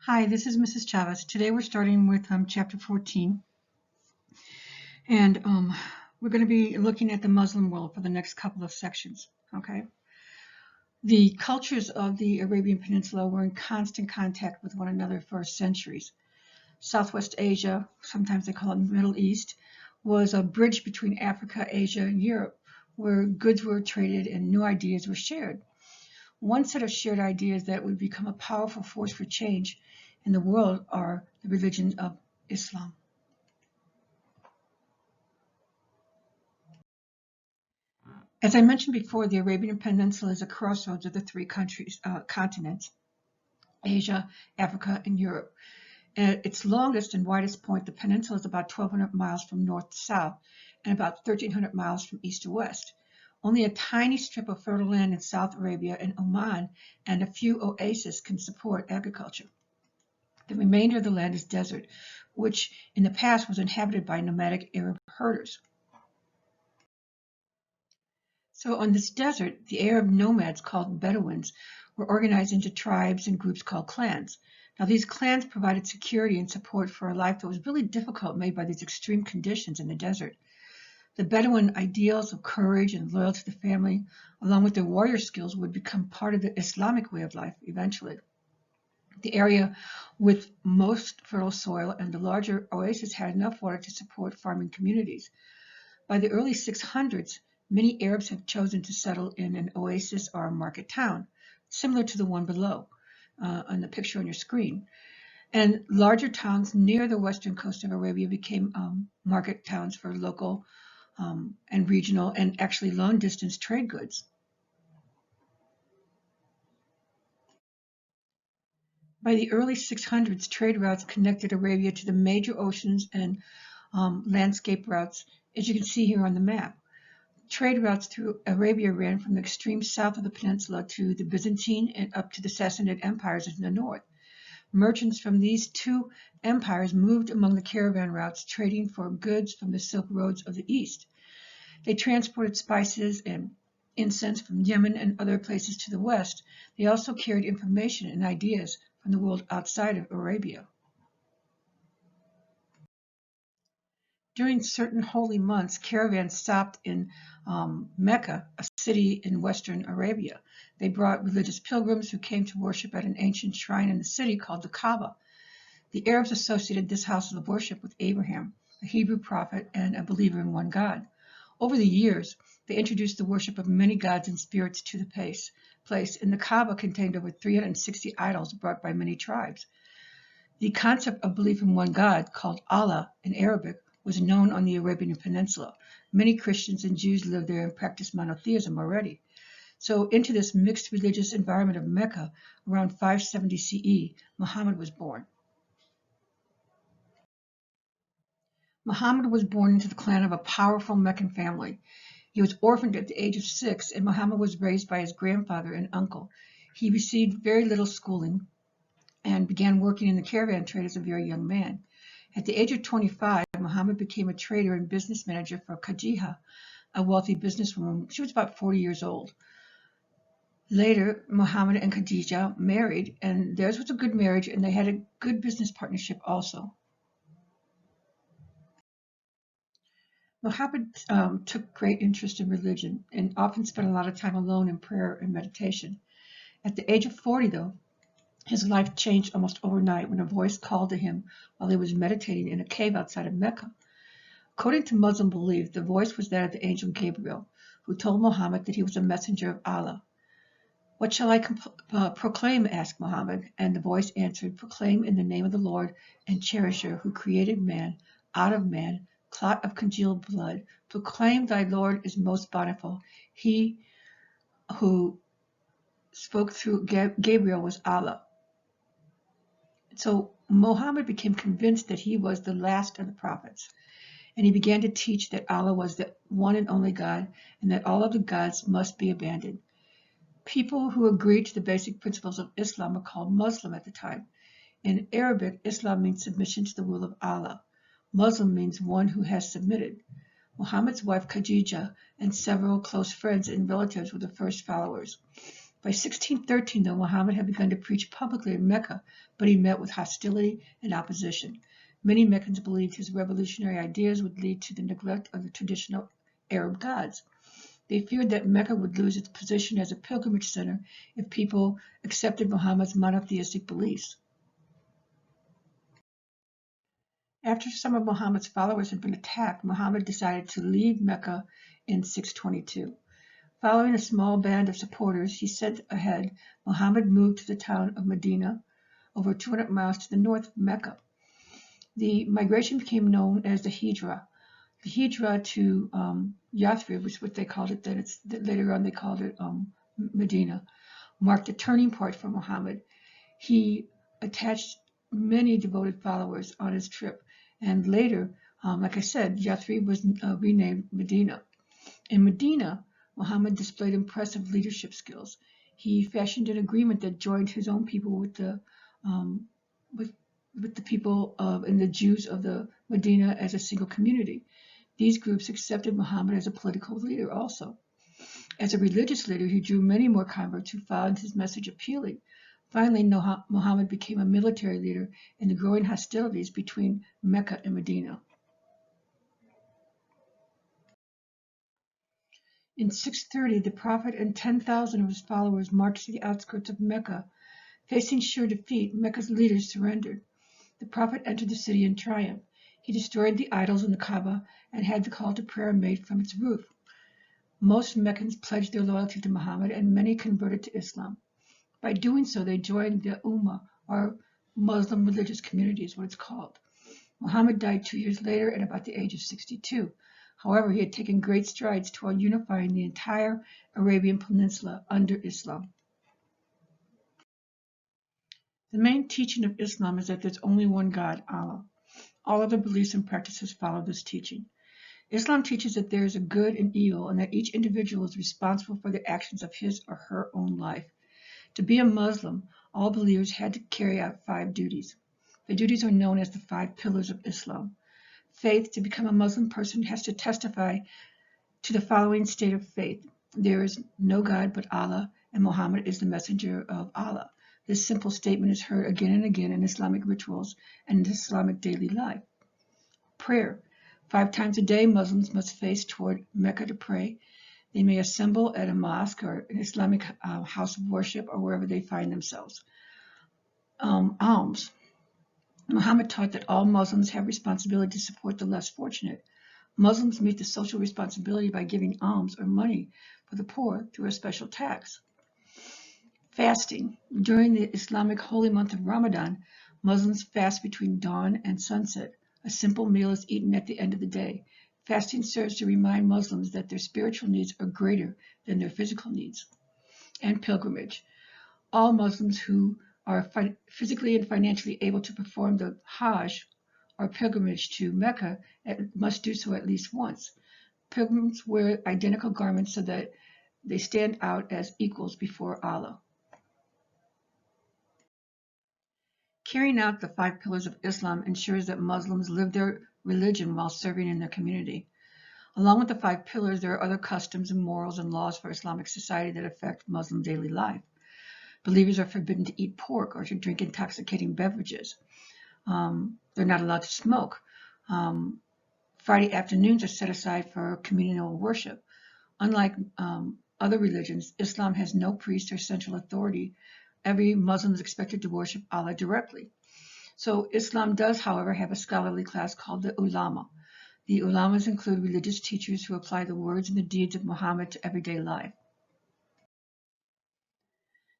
Hi, this is Mrs. Chavez. Today we're starting with chapter 14, and we're going to be looking at the Muslim world for the next couple of sections. Okay. The cultures of the Arabian Peninsula were in constant contact with one another for centuries. Southwest Asia, sometimes they call it the Middle East, was a bridge between Africa, Asia, and Europe, where goods were traded and new ideas were shared. One set of shared ideas that would become a powerful force for change in the world are the religion of Islam. As I mentioned before, the Arabian Peninsula is a crossroads of the three continents, Asia, Africa, and Europe. At its longest and widest point, the peninsula is about 1,200 miles from north to south and about 1,300 miles from east to west. Only a tiny strip of fertile land in South Arabia and Oman and a few oases can support agriculture. The remainder of the land is desert, which in the past was inhabited by nomadic Arab herders. So on this desert, the Arab nomads called Bedouins were organized into tribes and groups called clans. Now these clans provided security and support for a life that was really difficult made by these extreme conditions in the desert. The Bedouin ideals of courage and loyalty to the family, along with their warrior skills, would become part of the Islamic way of life eventually. The area with most fertile soil and the larger oases had enough water to support farming communities. By the early 600s, many Arabs have chosen to settle in an oasis or a market town, similar to the one below on the picture on your screen. And larger towns near the western coast of Arabia became market towns for local and regional and actually long distance trade goods. By the early 600s, trade routes connected Arabia to the major oceans and landscape routes, as you can see here on the map. Trade routes through Arabia ran from the extreme south of the peninsula to the Byzantine and up to the Sassanid empires in the north. Merchants from these two empires moved among the caravan routes, trading for goods from the Silk Roads of the east. They transported spices and incense from Yemen and other places to the west. They also carried information and ideas from the world outside of Arabia. During certain holy months, caravans stopped in Mecca, a city in western Arabia. They brought religious pilgrims who came to worship at an ancient shrine in the city called the Kaaba. The Arabs associated this house of worship with Abraham, a Hebrew prophet and a believer in one God. Over the years, they introduced the worship of many gods and spirits to the place, and the Kaaba contained over 360 idols brought by many tribes. The concept of belief in one God, called Allah in Arabic, was known on the Arabian Peninsula. Many Christians and Jews lived there and practiced monotheism already. So into this mixed religious environment of Mecca, around 570 CE, Muhammad was born. Muhammad was born into the clan of a powerful Meccan family. He was orphaned at the age of 6, and Muhammad was raised by his grandfather and uncle. He received very little schooling and began working in the caravan trade as a very young man. At the age of 25, Muhammad became a trader and business manager for Khadija, a wealthy businesswoman. She was about 40 years old. Later, Muhammad and Khadija married, and theirs was a good marriage, and they had a good business partnership also. Muhammad took great interest in religion and often spent a lot of time alone in prayer and meditation. At the age of 40, though, his life changed almost overnight when a voice called to him while he was meditating in a cave outside of Mecca. According to Muslim belief, the voice was that of the angel Gabriel, who told Muhammad that he was a messenger of Allah. "What shall I proclaim?" asked Muhammad, and the voice answered, "Proclaim in the name of the Lord and Cherisher, who created man out of man, clot of congealed blood. Proclaim thy Lord is most bountiful. He who spoke through Gabriel was Allah." So Muhammad became convinced that he was the last of the prophets, and he began to teach that Allah was the one and only God, and that all other gods must be abandoned. People who agreed to the basic principles of Islam were called Muslim at the time. In Arabic, Islam means submission to the will of Allah. Muslim means one who has submitted. Muhammad's wife Khadija and several close friends and relatives were the first followers. By 1613, though, Muhammad had begun to preach publicly in Mecca, but he met with hostility and opposition. Many Meccans believed his revolutionary ideas would lead to the neglect of the traditional Arab gods. They feared that Mecca would lose its position as a pilgrimage center if people accepted Muhammad's monotheistic beliefs. After some of Muhammad's followers had been attacked, Muhammad decided to leave Mecca in 622. Following a small band of supporters he sent ahead, Muhammad moved to the town of Medina, over 200 miles to the north of Mecca. The migration became known as the Hijra. The Hijra to Yathrib, which is what they called it then, later on they called it Medina, marked a turning point for Muhammad. He attached many devoted followers on his trip, and later, like I said, Yathrib was renamed Medina. In Medina, Muhammad displayed impressive leadership skills. He fashioned an agreement that joined his own people with the people and the Jews of the Medina as a single community. These groups accepted Muhammad as a political leader also. As a religious leader, he drew many more converts who found his message appealing. Finally, Muhammad became a military leader in the growing hostilities between Mecca and Medina. In 630, the Prophet and 10,000 of his followers marched to the outskirts of Mecca. Facing sure defeat, Mecca's leaders surrendered. The Prophet entered the city in triumph. He destroyed the idols in the Kaaba and had the call to prayer made from its roof. Most Meccans pledged their loyalty to Muhammad, and many converted to Islam. By doing so, they joined the Ummah, or Muslim religious community is what it's called. Muhammad died 2 years later at about the age of 62. However, he had taken great strides toward unifying the entire Arabian Peninsula under Islam. The main teaching of Islam is that there's only one God, Allah. All other beliefs and practices follow this teaching. Islam teaches that there is a good and evil, and that each individual is responsible for the actions of his or her own life. To be a Muslim, all believers had to carry out 5 duties. The duties are known as the 5 pillars of Islam. Faith: to become a Muslim person has to testify to the following state of faith. There is no God but Allah, and Muhammad is the messenger of Allah. This simple statement is heard again and again in Islamic rituals and in Islamic daily life. Prayer: 5 times a day, Muslims must face toward Mecca to pray. They may assemble at a mosque or an Islamic house of worship or wherever they find themselves. Alms. Muhammad taught that all Muslims have responsibility to support the less fortunate. Muslims meet the social responsibility by giving alms or money for the poor through a special tax. Fasting. During the Islamic holy month of Ramadan, Muslims fast between dawn and sunset. A simple meal is eaten at the end of the day. Fasting serves to remind Muslims that their spiritual needs are greater than their physical needs. And pilgrimage. All Muslims who are physically and financially able to perform the Hajj or pilgrimage to Mecca must do so at least once. Pilgrims wear identical garments so that they stand out as equals before Allah. Carrying out the 5 pillars of Islam ensures that Muslims live their religion while serving in their community. Along with the 5 pillars, there are other customs and morals and laws for Islamic society that affect Muslim daily life. Believers are forbidden to eat pork or to drink intoxicating beverages. They're not allowed to smoke. Friday afternoons are set aside for communal worship. Unlike other religions, Islam has no priest or central authority. Every Muslim is expected to worship Allah directly. So Islam does, however, have a scholarly class called the ulama. The ulamas include religious teachers who apply the words and the deeds of Muhammad to everyday life.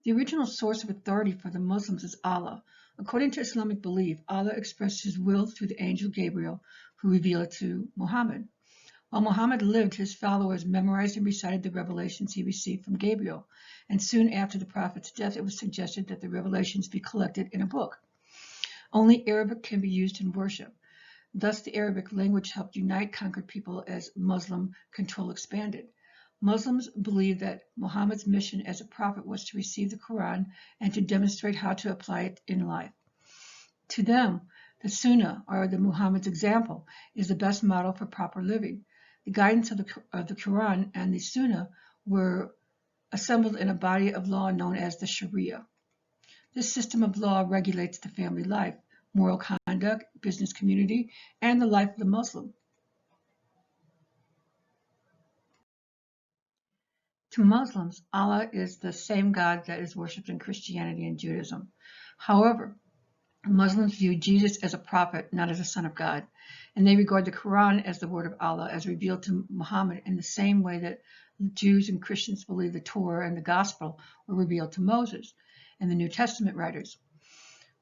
The original source of authority for the Muslims is Allah. According to Islamic belief, Allah expressed his will through the angel Gabriel, who revealed it to Muhammad. While Muhammad lived, his followers memorized and recited the revelations he received from Gabriel, and soon after the Prophet's death, it was suggested that the revelations be collected in a book. Only Arabic can be used in worship. Thus, the Arabic language helped unite conquered people as Muslim control expanded. Muslims believe that Muhammad's mission as a prophet was to receive the Quran and to demonstrate how to apply it in life. To them, the Sunnah, or the Muhammad's example, is the best model for proper living. The guidance of the Quran and the Sunnah were assembled in a body of law known as the Sharia. This system of law regulates the family life, moral conduct, business community, and the life of the Muslim. To Muslims, Allah is the same God that is worshipped in Christianity and Judaism. However, Muslims view Jesus as a prophet, not as a son of God, and they regard the Quran as the word of Allah, as revealed to Muhammad, in the same way that Jews and Christians believe the Torah and the Gospel were revealed to Moses and the New Testament writers.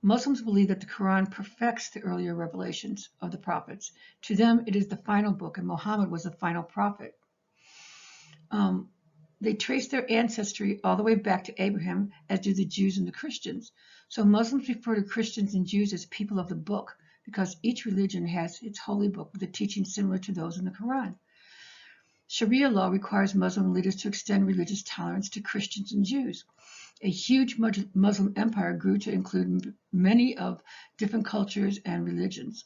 Muslims believe that the Quran perfects the earlier revelations of the prophets. To them, it is the final book, and Muhammad was the final prophet. They trace their ancestry all the way back to Abraham, as do the Jews and the Christians. So Muslims refer to Christians and Jews as people of the book, because each religion has its holy book with a teaching similar to those in the Quran. Sharia law requires Muslim leaders to extend religious tolerance to Christians and Jews. A huge Muslim empire grew to include many of different cultures and religions.